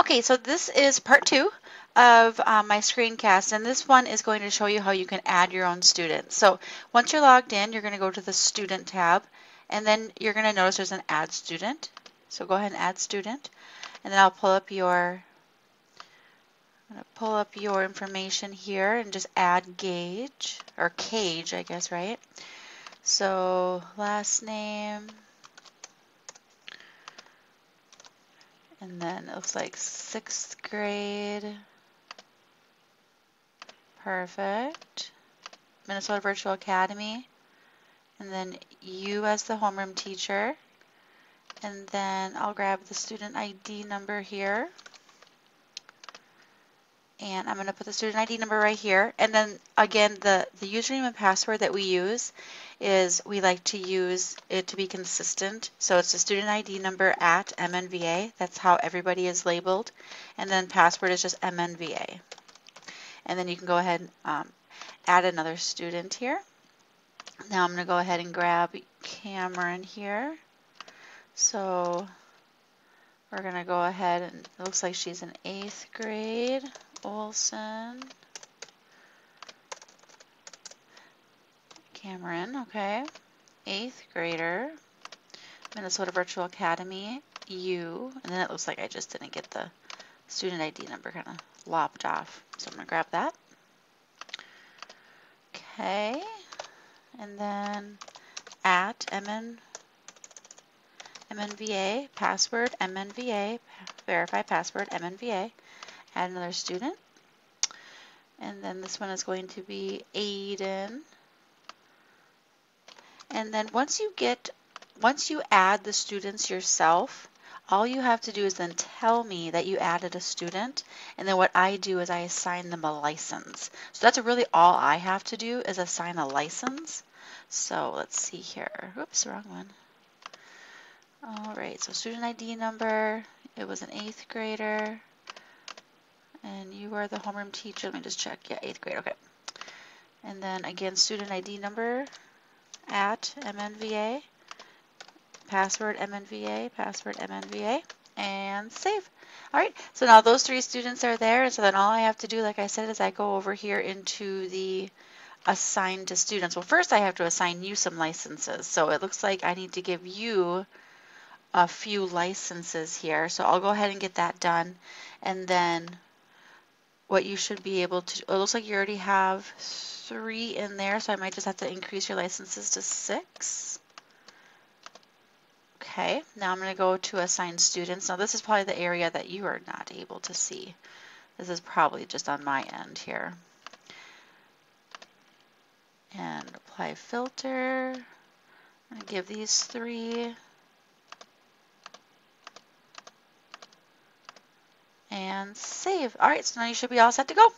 Okay, so this is part 2 of my screencast, and this one is going to show you how you can add your own students. So once you're logged in, you're going to go to the Student tab, and then you're going to notice there's an Add Student. So go ahead and Add Student, and then I'll pull up your information here and just add Gage, or Cage, I guess, right? So last name, and then it looks like 6th grade. Perfect. Minnesota Virtual Academy. And then you as the homeroom teacher. And then I'll grab the student ID number here. And I'm going to put the student ID number right here. And then again, the username and password that we use is we like to use it to be consistent. So it's the student ID number at MNVA. That's how everybody is labeled. And then password is just MNVA. And then you can go ahead and add another student here. Now I'm going to go ahead and grab Cameron here. So we're going to go ahead and it looks like she's in 8th grade. Olson. Cameron, okay. 8th grader. Minnesota Virtual Academy, U. And then it looks like I just didn't get the student ID number kind of lopped off. So I'm going to grab that. Okay. And then at MNVA, password MNVA, verify password MNVA, add another student. And then this one is going to be Aiden. And then once you add the students yourself, all you have to do is then tell me that you added a student, and then what I do is I assign them a license. So that's really all I have to do is assign a license. So let's see here. Oops, wrong one. All right, so student ID number, it was an 8th grader, and you are the homeroom teacher. Let me just check. Yeah, 8th grade, okay. And then again, student ID number at MNVA, password MNVA, and save. All right, so now those 3 students are there, and so then all I have to do, like I said, is I go over here into the assign to students. Well, first I have to assign you some licenses. So it looks like I need to give you a few licenses here. So I'll go ahead and get that done. And then what you should be able to, it looks like you already have 3 in there, so I might just have to increase your licenses to 6. Okay, now I'm going to go to assign students. Now this is probably the area that you are not able to see. This is probably just on my end here. And apply filter. I'm going to give these 3. And save. All right, so now you should be all set to go.